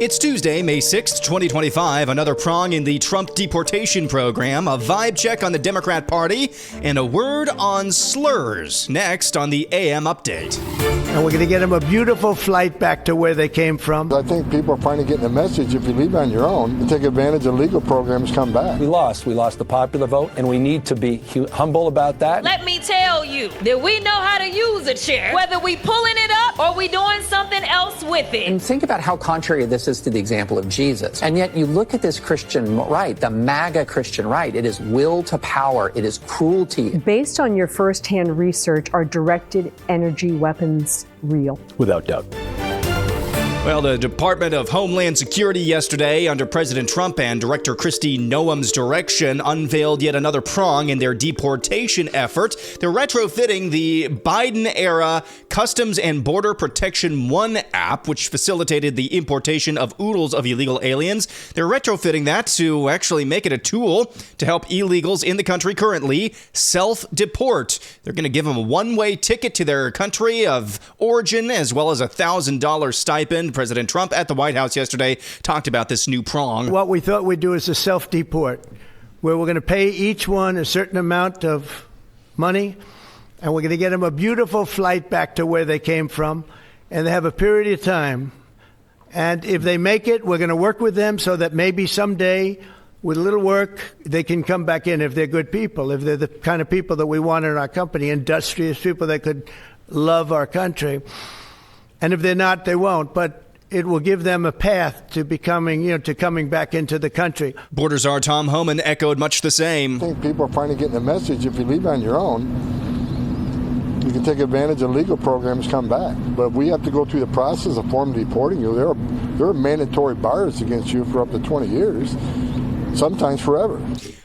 It's Tuesday, May 6th, 2025, another prong in the Trump deportation program, a vibe check on the Democrat Party, and a word on slurs. Next on the AM Update. And we're going to get them a beautiful flight back to where they came from. I think people are finally getting the message, if you leave on your own, take advantage of legal programs, come back. We lost the popular vote, and we need to be humble about that. Let me tell you that we know how to use a chair, whether we pulling it up or we doing something else with it. And think about how contrary this is to the example of Jesus. And yet you look at this Christian right, the MAGA Christian right, it is will to power, it is cruelty. Based on your firsthand research, are directed energy weapons real? Without doubt. Well, the Department of Homeland Security yesterday, under President Trump and Director Kristi Noem's direction, unveiled yet another prong in their deportation effort. They're retrofitting the Biden-era Customs and Border Protection 1 app, which facilitated the importation of oodles of illegal aliens. They're retrofitting that to actually make it a tool to help illegals in the country currently self-deport. They're going to give them a one-way ticket to their country of origin, as well as a $1,000 stipend. President Trump at the White House yesterday talked about this new prong. What we thought we'd do is a self-deport, where we're going to pay each one a certain amount of money, and we're going to get them a beautiful flight back to where they came from, and they have a period of time. And if they make it, we're going to work with them so that maybe someday, with a little work, they can come back in if they're good people, if they're the kind of people that we want in our company, industrious people that could love our country. And if they're not, they won't. But it will give them a path to becoming, to coming back into the country. Border Czar Tom Homan echoed much the same. I think people are finally getting the message, if you leave on your own, you can take advantage of legal programs, come back. But we have to go through the process of formally deporting you. There are mandatory bars against you for up to 20 years, sometimes forever.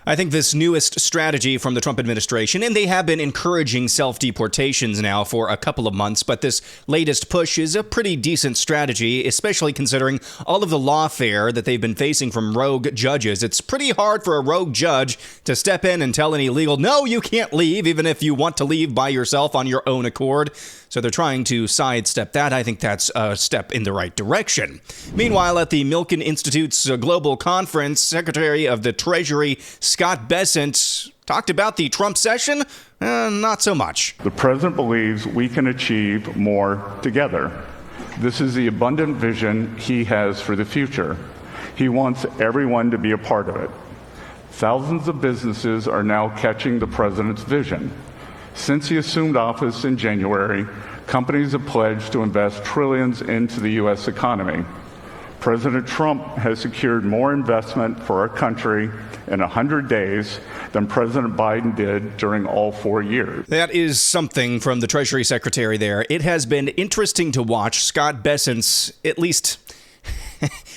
I think this newest strategy from the Trump administration, and they have been encouraging self-deportations now for a couple of months, but this latest push is a pretty decent strategy, especially considering all of the lawfare that they've been facing from rogue judges. It's pretty hard for a rogue judge to step in and tell an illegal, no, you can't leave, even if you want to leave by yourself on your own accord. So they're trying to sidestep that. I think that's a step in the right direction. Meanwhile, at the Milken Institute's global conference, Secretary of the Treasury Scott Bessent talked about the Trump session. Not so much. The president believes we can achieve more together. This is the abundant vision he has for the future. He wants everyone to be a part of it. Thousands of businesses are now catching the president's vision. Since he assumed office in January, companies have pledged to invest trillions into the U.S. economy. President Trump has secured more investment for our country in 100 days than President Biden did during all 4 years. That is something from the Treasury Secretary there. It has been interesting to watch Scott Bessent's, at least...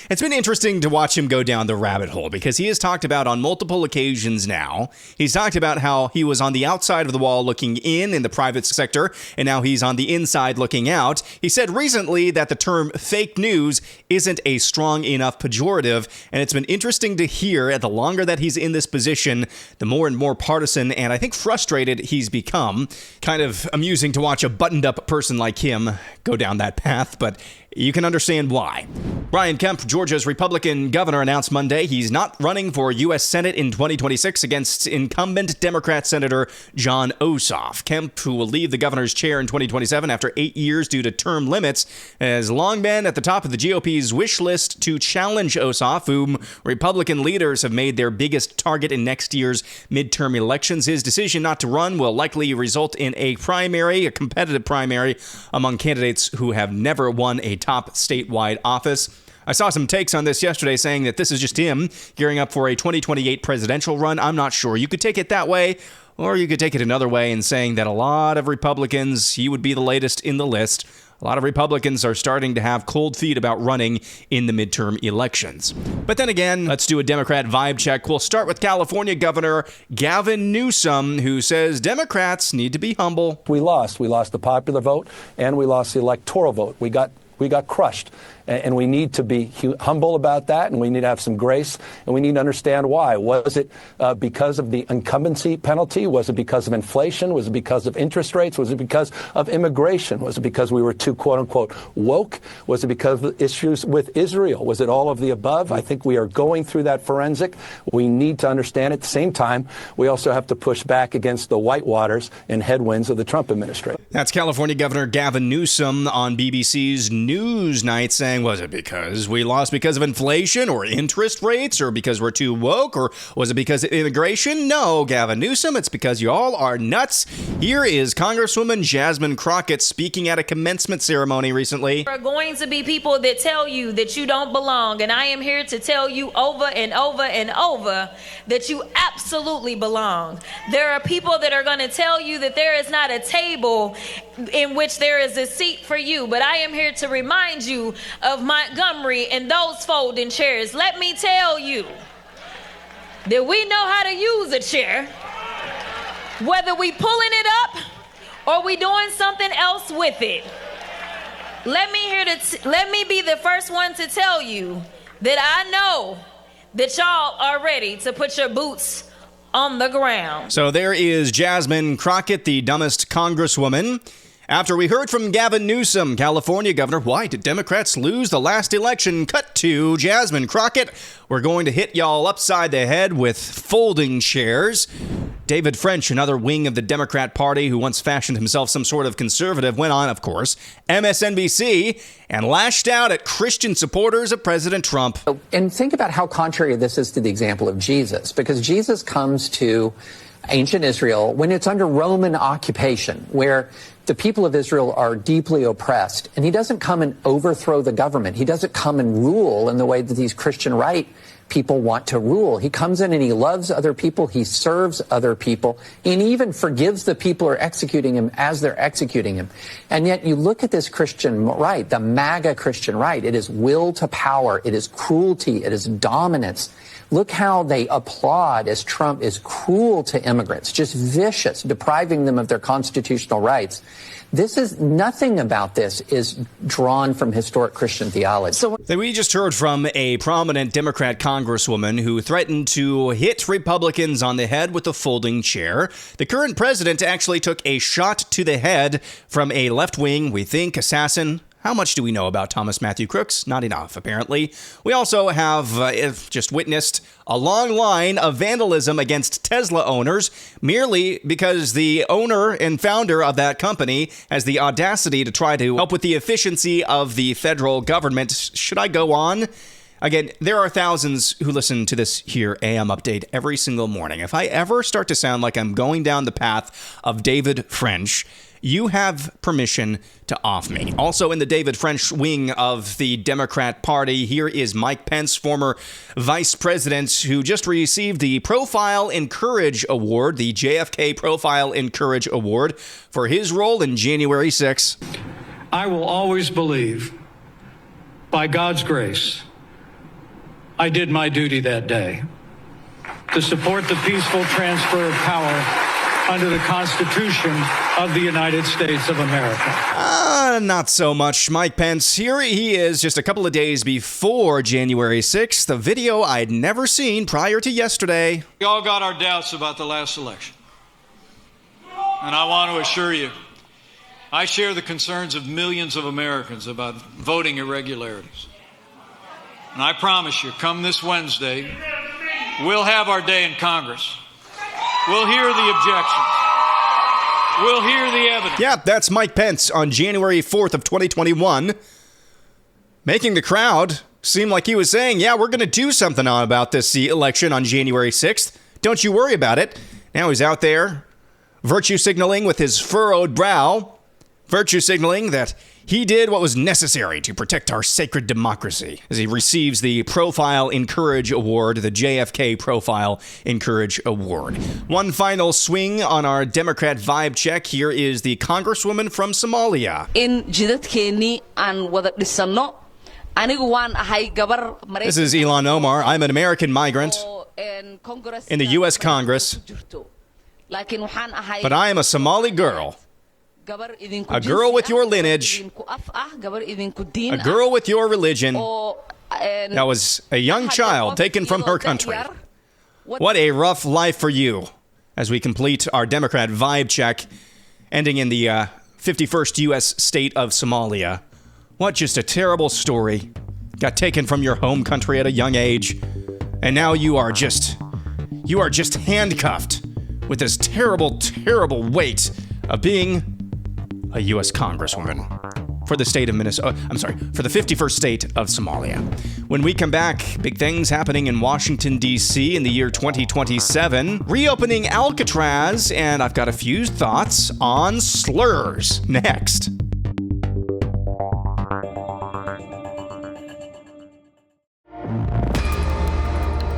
It's been interesting to watch him go down the rabbit hole because he has talked about on multiple occasions now. He's talked about how he was on the outside of the wall looking in the private sector, and now he's on the inside looking out. He said recently that the term fake news isn't a strong enough pejorative, and it's been interesting to hear the longer that he's in this position, the more and more partisan and I think frustrated he's become. Kind of amusing to watch a buttoned-up person like him go down that path, but you can understand why. Brian Kemp, Georgia's Republican governor, announced Monday he's not running for U.S. Senate in 2026 against incumbent Democrat Senator Jon Ossoff. Kemp, who will leave the governor's chair in 2027 after 8 years due to term limits, has long been at the top of the GOP's wish list to challenge Ossoff, whom Republican leaders have made their biggest target in next year's midterm elections. His decision not to run will likely result in a competitive primary among candidates who have never won a top statewide office. I saw some takes on this yesterday saying that this is just him gearing up for a 2028 presidential run. I'm not sure. You could take it that way, or you could take it another way and saying that a lot of Republicans, he would be the latest in the list. A lot of Republicans are starting to have cold feet about running in the midterm elections. But then again, let's do a Democrat vibe check. We'll start with California Governor Gavin Newsom, who says Democrats need to be humble. We lost the popular vote, and we lost the electoral vote. We got crushed. And we need to be humble about that, and we need to have some grace, and we need to understand why. Was it because of the incumbency penalty? Was it because of inflation? Was it because of interest rates? Was it because of immigration? Was it because we were too, quote-unquote, woke? Was it because of issues with Israel? Was it all of the above? I think we are going through that forensic. We need to understand at the same time, we also have to push back against the whitewaters and headwinds of the Trump administration. That's California Governor Gavin Newsom on BBC's Newsnight saying, was it because we lost because of inflation or interest rates or because we're too woke, or was it because of immigration? No, Gavin Newsom, it's because you all are nuts. Here is Congresswoman Jasmine Crockett speaking at a commencement ceremony recently. There are going to be people that tell you that you don't belong, and I am here to tell you over and over and over that you absolutely belong. There are people that are going to tell you that there is not a table in which there is a seat for you, but I am here to remind you of Montgomery and those folding chairs. Let me tell you that we know how to use a chair, whether we pulling it up or we doing something else with it. Let me be the first one to tell you that I know that y'all are ready to put your boots on the ground. So there is Jasmine Crockett, the dumbest congresswoman. After we heard from Gavin Newsom, California governor, why did Democrats lose the last election? Cut to Jasmine Crockett. We're going to hit y'all upside the head with folding chairs. David French, another wing of the Democrat Party who once fashioned himself some sort of conservative, went on, of course, MSNBC and lashed out at Christian supporters of President Trump. And think about how contrary this is to the example of Jesus, because Jesus comes to ancient Israel when it's under Roman occupation, where the people of Israel are deeply oppressed. And he doesn't come and overthrow the government. He doesn't come and rule in the way that these Christian right people want to rule. He comes in and he loves other people. He serves other people. And he even forgives the people who are executing him as they're executing him. And yet you look at this Christian right, the MAGA Christian right. It is will to power. It is cruelty. It is dominance. Look how they applaud as Trump is cruel to immigrants, just vicious, depriving them of their constitutional rights. Nothing about this is drawn from historic Christian theology. So we just heard from a prominent Democrat congresswoman who threatened to hit Republicans on the head with a folding chair. The current president actually took a shot to the head from a left-wing, we think, assassin. How much do we know about Thomas Matthew Crooks? Not enough, apparently. We also have just witnessed a long line of vandalism against Tesla owners merely because the owner and founder of that company has the audacity to try to help with the efficiency of the federal government. Should I go on? Again, there are thousands who listen to this here AM update every single morning. If I ever start to sound like I'm going down the path of David French, you have permission to off me. Also in the David French wing of the Democrat Party, here is Mike Pence, former vice president, who just received the Profile in Courage Award, the JFK Profile in Courage Award, for his role in January 6. I will always believe, by God's grace, I did my duty that day to support the peaceful transfer of power under the Constitution of the United States of America. Not so much. Mike Pence, here he is just a couple of days before January 6th, the video I'd never seen prior to yesterday. We all got our doubts about the last election. And I want to assure you, I share the concerns of millions of Americans about voting irregularities. And I promise you, come this Wednesday, we'll have our day in Congress. We'll hear the objections. We'll hear the evidence. Yeah, that's Mike Pence on January 4th of 2021, making the crowd seem like he was saying, yeah, we're going to do something about this election on January 6th. Don't you worry about it. Now he's out there virtue signaling with his furrowed brow, virtue signaling that he did what was necessary to protect our sacred democracy as he receives the Profile in Courage Award, the JFK Profile in Courage Award. One final swing on our Democrat vibe check. Here is the Congresswoman from Somalia. In jidadkeennii aan wada dhisano, anigu waan ahay gabar Mareykan. This is Ilhan Omar. I'm an American migrant in the U.S. Congress, but I am a Somali girl a girl with your lineage, a girl with your religion. That was a young child taken from her country. What a rough life for you. As we complete our Democrat vibe check, ending in the 51st U.S. state of Somalia. What just a terrible story. Got taken from your home country at a young age, and now you are just handcuffed with this terrible, terrible weight of being a U.S. Congresswoman for the state of Minnesota. For the 51st state of Somalia. When we come back, big things happening in Washington, D.C. in the year 2027, reopening Alcatraz, and I've got a few thoughts on slurs next.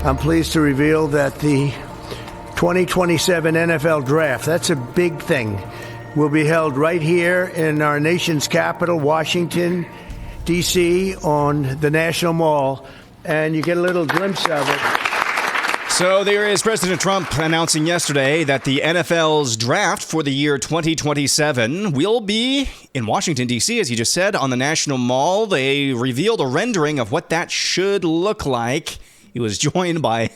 I'm pleased to reveal that the 2027 NFL Draft, that's a big thing, will be held right here in our nation's capital, Washington, D.C., on the National Mall, and you get a little glimpse of it. So there is President Trump announcing yesterday that the NFL's draft for the year 2027 will be in Washington, D.C., as he just said, on the National Mall. They revealed a rendering of what that should look like. He was joined by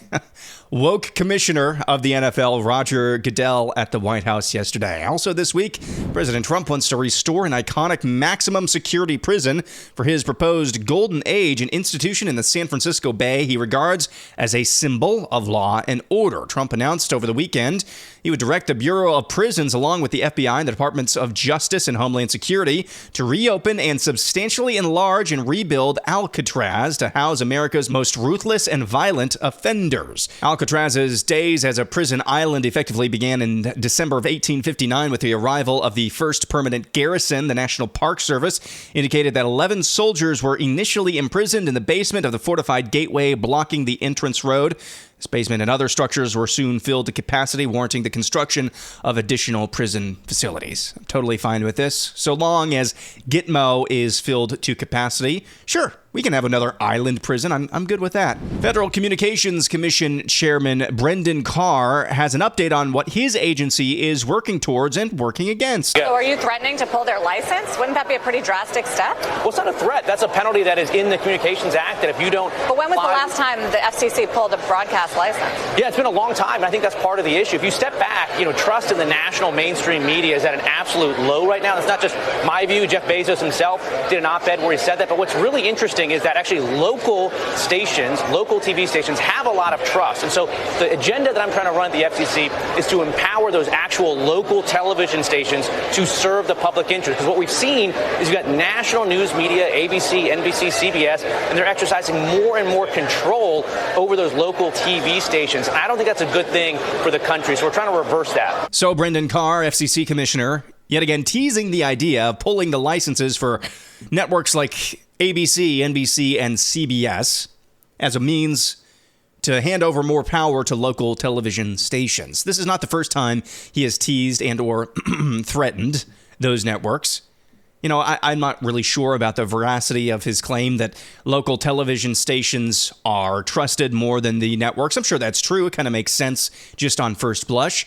woke commissioner of the NFL, Roger Goodell, at the White House yesterday. Also this week, President Trump wants to restore an iconic maximum security prison for his proposed Golden Age, an institution in the San Francisco Bay he regards as a symbol of law and order. Trump announced over the weekend he would direct the Bureau of Prisons along with the FBI and the Departments of Justice and Homeland Security to reopen and substantially enlarge and rebuild Alcatraz to house America's most ruthless and violent offenders. Alcatraz's days as a prison island effectively began in December of 1859 with the arrival of the first permanent garrison. The National Park Service indicated that 11 soldiers were initially imprisoned in the basement of the fortified gateway blocking the entrance road. This basement and other structures were soon filled to capacity, warranting the construction of additional prison facilities. I'm totally fine with this, so long as Gitmo is filled to capacity. Sure, we can have another island prison. I'm good with that. Federal Communications Commission Chairman Brendan Carr has an update on what his agency is working towards and working against. So are you threatening to pull their license? Wouldn't that be a pretty drastic step? Well, it's not a threat. That's a penalty that is in the Communications Act that if you don't... But when was the last time the FCC pulled a broadcast license? Yeah, it's been a long time, and I think that's part of the issue. If you step back, trust in the national mainstream media is at an absolute low right now. That's not just my view. Jeff Bezos himself did an op-ed where he said that. But what's really interesting is that actually local stations, local TV stations have a lot of trust. And so the agenda that I'm trying to run at the FCC is to empower those actual local television stations to serve the public interest. Because what we've seen is you've got national news media, ABC, NBC, CBS, and they're exercising more and more control over those local TV stations. I don't think that's a good thing for the country. So we're trying to reverse that. So Brendan Carr, FCC commissioner, yet again teasing the idea of pulling the licenses for networks like ABC, NBC, and CBS as a means to hand over more power to local television stations. This is not the first time he has teased and or threatened those networks. I'm not really sure about the veracity of his claim that local television stations are trusted more than the networks. I'm sure that's true. It kind of makes sense just on first blush.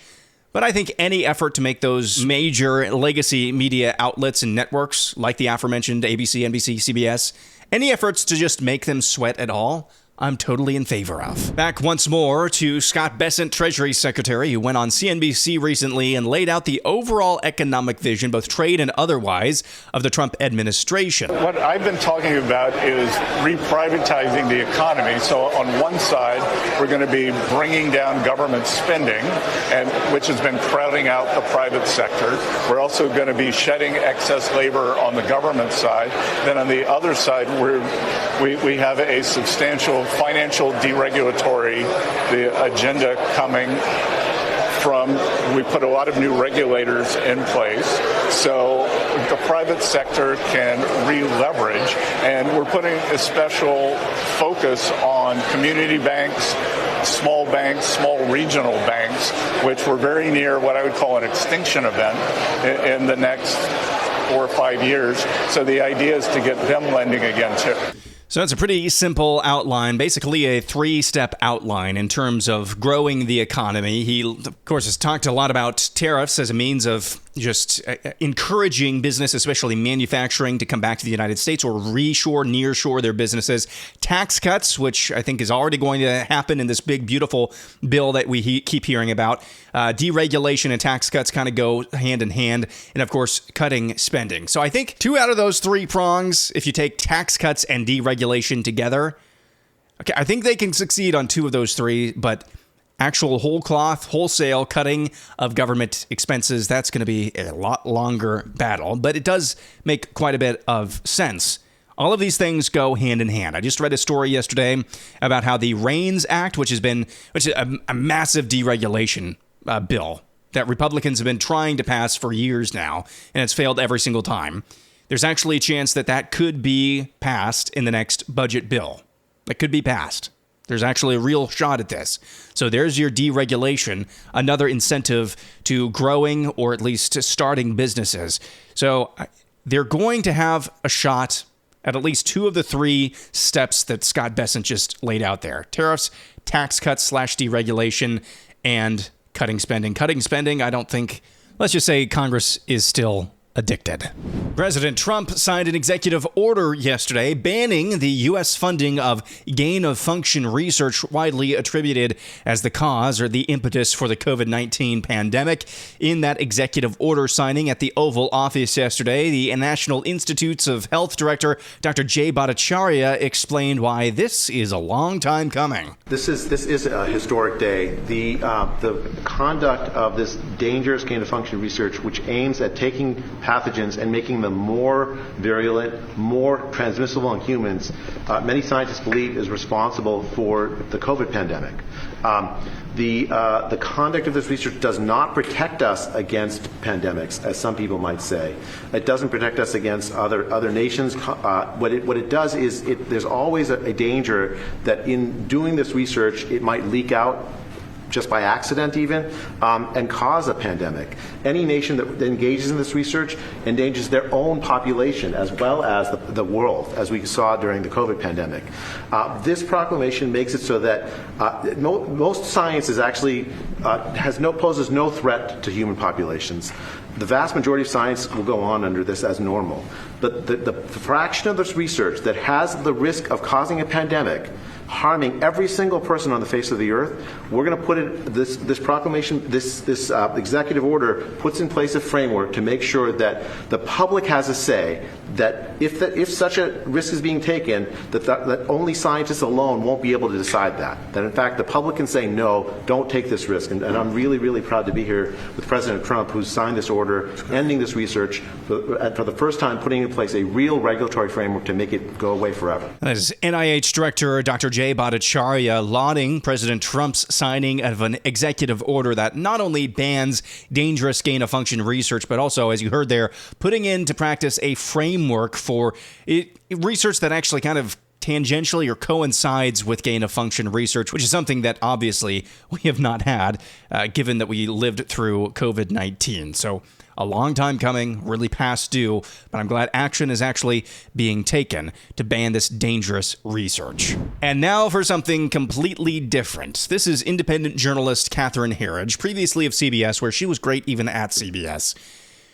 But I think any effort to make those major legacy media outlets and networks, like the aforementioned ABC, NBC, CBS, any efforts to just make them sweat at all, I'm totally in favor of. Back once more to Scott Bessent, Treasury Secretary, who went on CNBC recently and laid out the overall economic vision, both trade and otherwise, of the Trump administration. What I've been talking about is reprivatizing the economy. So on one side, we're going to be bringing down government spending, which has been crowding out the private sector. We're also going to be shedding excess labor on the government side. Then on the other side, we have a substantial financial deregulatory agenda coming from, we put a lot of new regulators in place so the private sector can re-leverage, and we're putting a special focus on community banks, small regional banks, which were very near what I would call an extinction event in the next 4 or 5 years. So the idea is to get them lending again too. So it's a pretty simple outline, basically a 3-step outline in terms of growing the economy. He, of course, has talked a lot about tariffs as a means of just encouraging business, especially manufacturing, to come back to the United States or reshore, nearshore their businesses. Tax cuts, which I think is already going to happen in this big, beautiful bill that we keep hearing about. Deregulation and tax cuts kind of go hand in hand. And of course, cutting spending. So I think 2 out of those 3 prongs, if you take tax cuts and deregulation together, okay, I think they can succeed on 2 of those 3, but actual whole cloth, wholesale cutting of government expenses, that's going to be a lot longer battle, but it does make quite a bit of sense. All of these things go hand in hand. I just read a story yesterday about how the REINS Act, which is a massive deregulation bill that Republicans have been trying to pass for years now, and it's failed every single time. There's actually a chance that that could be passed in the next budget bill. That could be passed. There's actually a real shot at this. So there's your deregulation, another incentive to growing or at least starting businesses. So they're going to have a shot at least 2 of the 3 steps that Scott Bessent just laid out there. Tariffs, tax cuts / deregulation, and cutting spending. Cutting spending, I don't think, let's just say Congress is still addicted. President Trump signed an executive order yesterday banning the U.S. funding of gain-of-function research widely attributed as the cause or the impetus for the COVID-19 pandemic. In that executive order signing at the Oval Office yesterday, the National Institutes of Health Director Dr. Jay Bhattacharya explained why this is a long time coming. This is a historic day. The conduct of this dangerous gain-of-function research, which aims at taking pathogens and making them more virulent, more transmissible in humans, many scientists believe is responsible for the COVID pandemic. The conduct of this research does not protect us against pandemics, as some people might say. It doesn't protect us against other nations. What it does is there's always a danger that in doing this research, it might leak out just by accident even, and cause a pandemic. Any nation that engages in this research endangers their own population as well as the world, as we saw during the COVID pandemic. This proclamation makes it so that most science is actually poses no threat to human populations. The vast majority of science will go on under this as normal. But the fraction of this research that has the risk of causing a pandemic, harming every single person on the face of the earth, we're going to put this proclamation, this executive order puts in place a framework to make sure that the public has a say, that if such a risk is being taken, that only scientists alone won't be able to decide that. That in fact the public can say no, don't take this risk. And I'm really, really proud to be here with President Trump, who's signed this order, ending this research, for the first time putting in place a real regulatory framework to make it go away forever. That is NIH Director Dr. Jay Bhattacharya lauding President Trump's signing of an executive order that not only bans dangerous gain-of-function research, but also, as you heard there, putting into practice a framework for research that actually kind of tangentially or coincides with gain-of-function research, which is something that obviously we have not had, given that we lived through COVID-19. So a long time coming, really past due, but I'm glad action is actually being taken to ban this dangerous research. And now for something completely different. This is independent journalist Catherine Herridge, previously of CBS, where she was great even at CBS.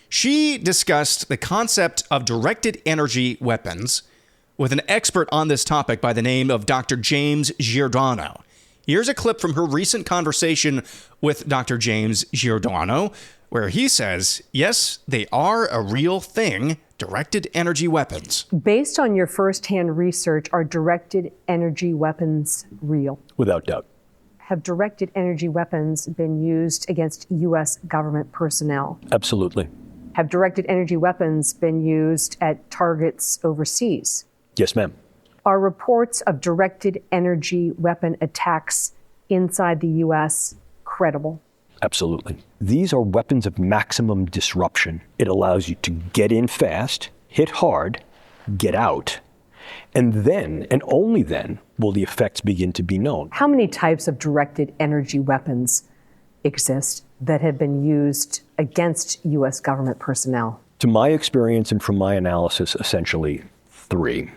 She discussed the concept of directed energy weapons with an expert on this topic by the name of Dr. James Giordano. Here's a clip from her recent conversation with Dr. James Giordano, where he says, yes, they are a real thing, directed energy weapons. Based on your firsthand research, are directed energy weapons real? Without doubt. Have directed energy weapons been used against U.S. government personnel? Absolutely. Have directed energy weapons been used at targets overseas? Yes, ma'am. Are reports of directed energy weapon attacks inside the U.S. credible? Absolutely. These are weapons of maximum disruption. It allows you to get in fast, hit hard, get out, and then, and only then, will the effects begin to be known. How many types of directed energy weapons exist that have been used against U.S. government personnel? To my experience and from my analysis, essentially 3.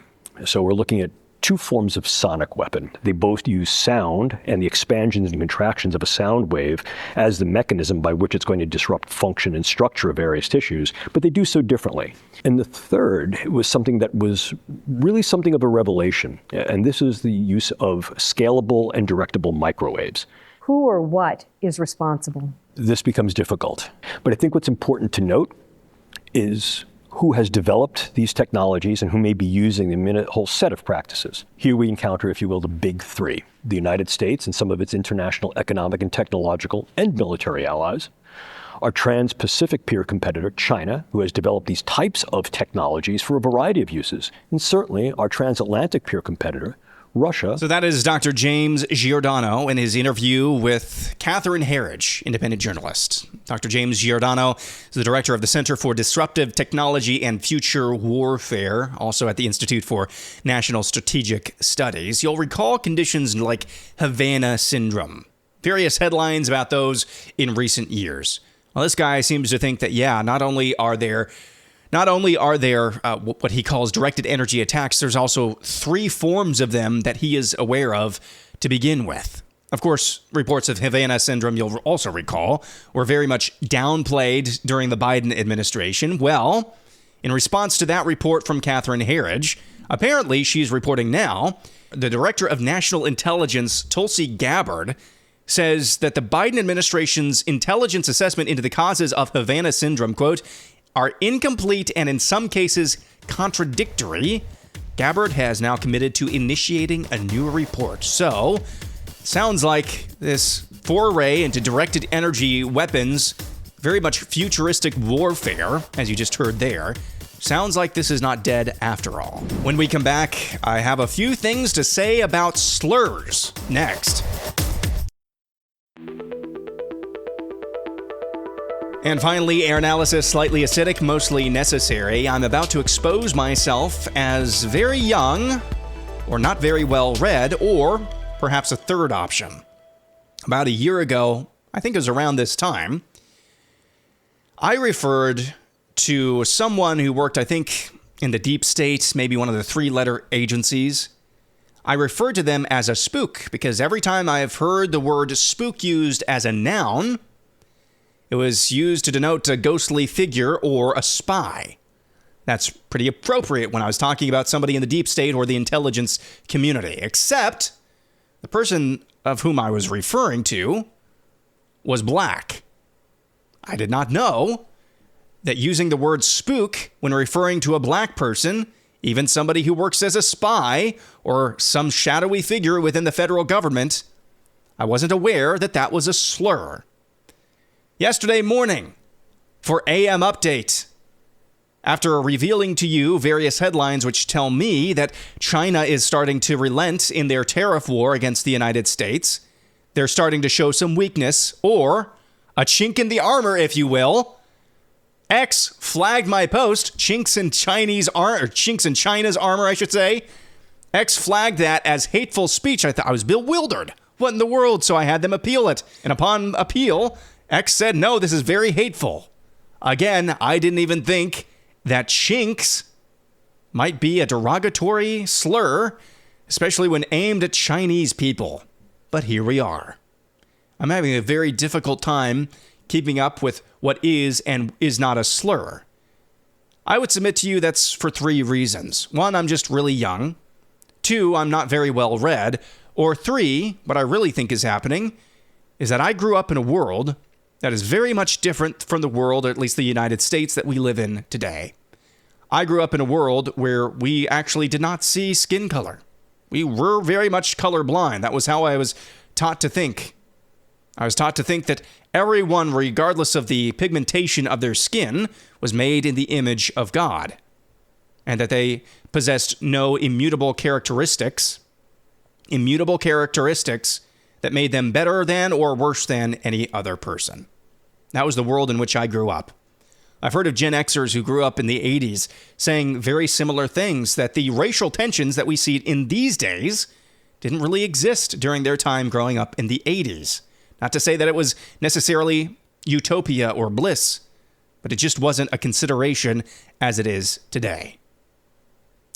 So we're looking at two forms of sonic weapon. They both use sound and the expansions and contractions of a sound wave as the mechanism by which it's going to disrupt function and structure of various tissues, but they do so differently. And the third was something that was really something of a revelation, and this is the use of scalable and directable microwaves. Who or what is responsible? This becomes difficult. But I think what's important to note is who has developed these technologies and who may be using them in a whole set of practices. Here we encounter, if you will, the big three: the United States and some of its international economic and technological and military allies, our trans-Pacific peer competitor, China, who has developed these types of technologies for a variety of uses, and certainly our transatlantic peer competitor, Russia. So that is Dr. James Giordano in his interview with Catherine Herridge, independent journalist. Dr. James Giordano is the director of the Center for Disruptive Technology and Future Warfare, also at the Institute for National Strategic Studies. You'll recall conditions like Havana syndrome. Various headlines about those in recent years. Well, this guy seems to think that, not only are there what he calls directed energy attacks, there's also three forms of them that he is aware of to begin with. Of course, reports of Havana syndrome, you'll also recall, were very much downplayed during the Biden administration. Well, in response to that report from Catherine Herridge, apparently she's reporting now, the Director of National Intelligence, Tulsi Gabbard, says that the Biden administration's intelligence assessment into the causes of Havana syndrome, quote, are incomplete and in some cases contradictory. Gabbard has now committed to initiating a new report. So, sounds like this foray into directed energy weapons, very much futuristic warfare, as you just heard there, sounds like this is not dead after all. When we come back, I have a few things to say about slurs next. And finally, air analysis, slightly acidic, mostly necessary. I'm about to expose myself as very young, or not very well read, or perhaps a third option. About a year ago, I think it was around this time, I referred to someone who worked, I think, in the deep state, maybe one of the three-letter agencies. I referred to them as a spook because every time I've heard the word spook used as a noun, it was used to denote a ghostly figure or a spy. That's pretty appropriate when I was talking about somebody in the deep state or the intelligence community, except the person of whom I was referring to was black. I did not know that using the word spook when referring to a black person, even somebody who works as a spy or some shadowy figure within the federal government, I wasn't aware that that was a slur. Yesterday morning, for AM Update, after revealing to you various headlines which tell me that China is starting to relent in their tariff war against the United States, they're starting to show some weakness, or a chink in the armor, if you will. X flagged my post, chinks in China's armor, I should say. X flagged that as hateful speech. I thought I was bewildered. What in the world? So I had them appeal it. And upon appeal, X said, no, this is very hateful. Again, I didn't even think that chinks might be a derogatory slur, especially when aimed at Chinese people. But here we are. I'm having a very difficult time keeping up with what is and is not a slur. I would submit to you that's for three reasons. One, I'm just really young. Two, I'm not very well read. Or three, what I really think is happening is that I grew up in a world that is very much different from the world, or at least the United States, that we live in today. I grew up in a world where we actually did not see skin color. We were very much colorblind. That was how I was taught to think. I was taught to think that everyone, regardless of the pigmentation of their skin, was made in the image of God, and that they possessed no immutable characteristics that made them better than or worse than any other person. That was the world in which I grew up. I've heard of Gen Xers who grew up in the 80s saying very similar things, that the racial tensions that we see in these days didn't really exist during their time growing up in the 80s. Not to say that it was necessarily utopia or bliss, but it just wasn't a consideration as it is today.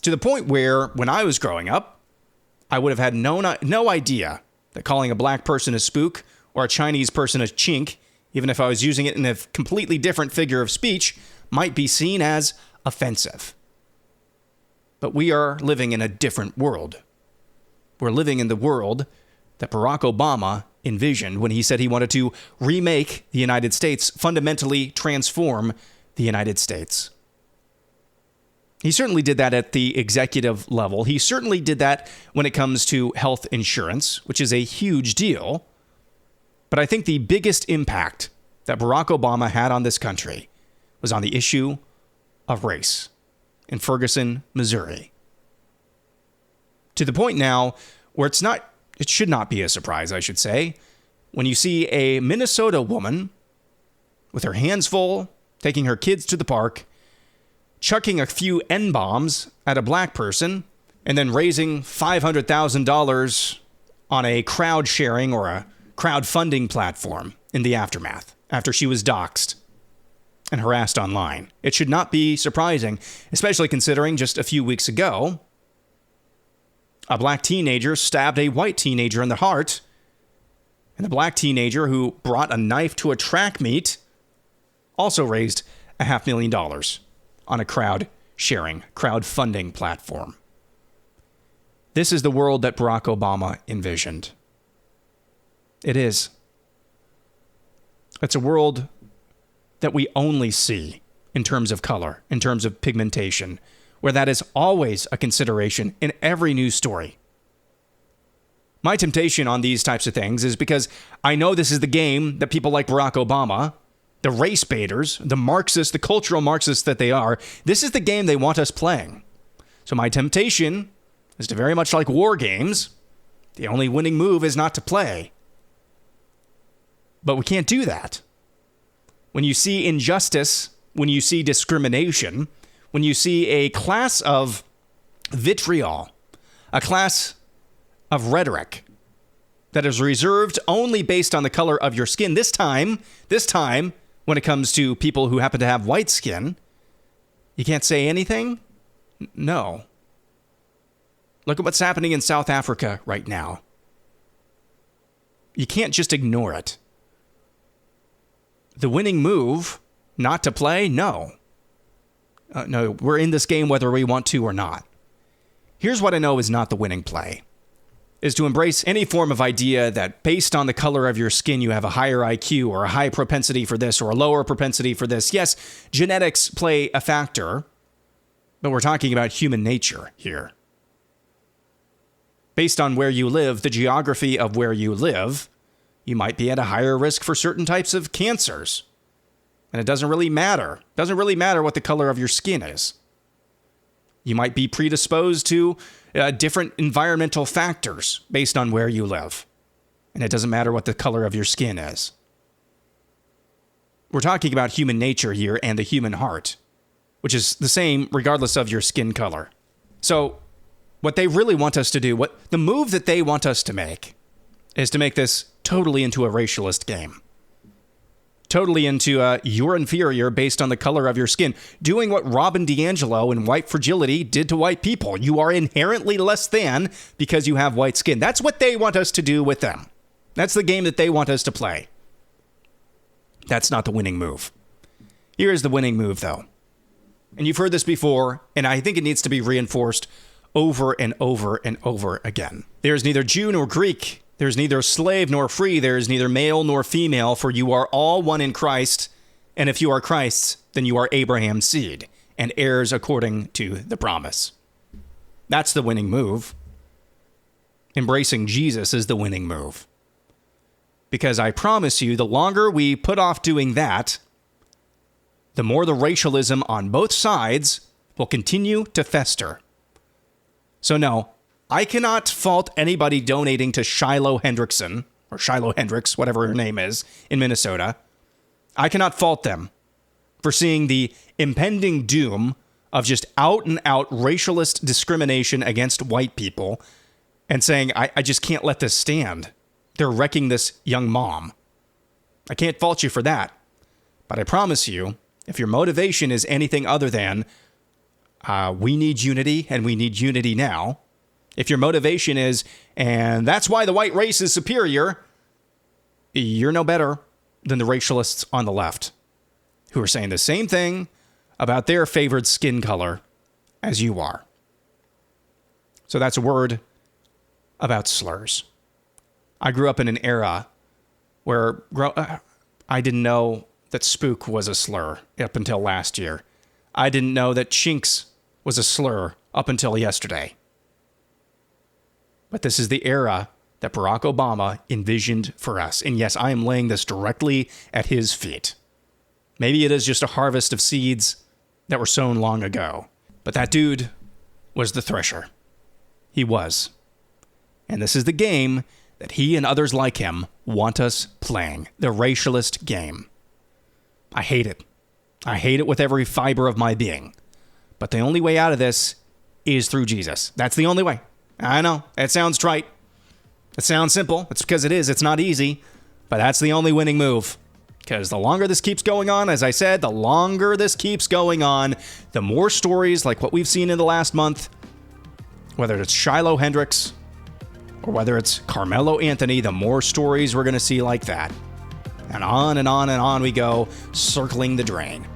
To the point where, when I was growing up, I would have had no idea that calling a black person a spook or a Chinese person a chink, even if I was using it in a completely different figure of speech, might be seen as offensive. But we are living in a different world. We're living in the world that Barack Obama envisioned when he said he wanted to remake the United States, fundamentally transform the United States. He certainly did that at the executive level. He certainly did that when it comes to health insurance, which is a huge deal. But I think the biggest impact that Barack Obama had on this country was on the issue of race in Ferguson, Missouri. To the point now where it should not be a surprise, I should say, when you see a Minnesota woman with her hands full, taking her kids to the park, chucking a few N-bombs at a black person, and then raising $500,000 on a crowd sharing or a crowdfunding platform in the aftermath, after she was doxxed and harassed online. It should not be surprising, especially considering just a few weeks ago, a black teenager stabbed a white teenager in the heart, and the black teenager who brought a knife to a track meet also raised $500,000 on a crowdfunding platform. This is the world that Barack Obama envisioned. It is. It's a world that we only see in terms of color, in terms of pigmentation, where that is always a consideration in every news story. My temptation on these types of things is because I know this is the game that people like Barack Obama, the race baiters, the Marxists, the cultural Marxists that they are, this is the game they want us playing. So my temptation is to, very much like war games, the only winning move is not to play. But we can't do that. When you see injustice, when you see discrimination, when you see a class of vitriol, a class of rhetoric that is reserved only based on the color of your skin, this time, when it comes to people who happen to have white skin, you can't say anything? No. Look at what's happening in South Africa right now. You can't just ignore it. The winning move, not to play? No. No, we're in this game whether we want to or not. Here's what I know is not the winning play. Is to embrace any form of idea that based on the color of your skin, you have a higher IQ or a high propensity for this or a lower propensity for this. Yes, genetics play a factor, but we're talking about human nature here. Based on where you live, the geography of where you live, you might be at a higher risk for certain types of cancers. And it doesn't really matter. It doesn't really matter what the color of your skin is. You might be predisposed to different environmental factors based on where you live. And it doesn't matter what the color of your skin is. We're talking about human nature here and the human heart, which is the same regardless of your skin color. So what they really want us to do, the move that they want us to make, is to make this totally into a racialist game. Totally into you're inferior based on the color of your skin. Doing what Robin DiAngelo in White Fragility did to white people. You are inherently less than because you have white skin. That's what they want us to do with them. That's the game that they want us to play. That's not the winning move. Here is the winning move, though. And you've heard this before, and I think it needs to be reinforced over and over and over again. There is neither Jew nor Greek. There is neither slave nor free. There is neither male nor female, for you are all one in Christ. And if you are Christ's, then you are Abraham's seed and heirs according to the promise. That's the winning move. Embracing Jesus is the winning move. Because I promise you, the longer we put off doing that, the more the racialism on both sides will continue to fester. So no, I cannot fault anybody donating to Shiloh Hendrickson, or Shiloh Hendricks, whatever her name is, in Minnesota. I cannot fault them for seeing the impending doom of just out-and-out racialist discrimination against white people and saying, I just can't let this stand. They're wrecking this young mom. I can't fault you for that. But I promise you, if your motivation is anything other than, we need unity and we need unity now, If your motivation is, and that's why the white race is superior, you're no better than the racialists on the left who are saying the same thing about their favored skin color as you are. So that's a word about slurs. I grew up in an era where I didn't know that spook was a slur up until last year. I didn't know that chinks was a slur up until yesterday. But this is the era that Barack Obama envisioned for us. And yes, I am laying this directly at his feet. Maybe it is just a harvest of seeds that were sown long ago. But that dude was the thresher. He was. And this is the game that he and others like him want us playing. The racialist game. I hate it. I hate it with every fiber of my being. But the only way out of this is through Jesus. That's the only way. I know, it sounds trite. It sounds simple. It's because it is. It's not easy. But that's the only winning move. Because the longer this keeps going on, as I said, the longer this keeps going on, the more stories like what we've seen in the last month, whether it's Shiloh Hendricks or whether it's Carmelo Anthony, the more stories we're going to see like that. And on and on and on we go, circling the drain.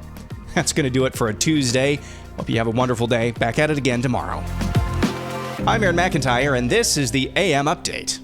That's going to do it for a Tuesday. Hope you have a wonderful day. Back at it again tomorrow. I'm Aaron McIntire, and this is the AM Update.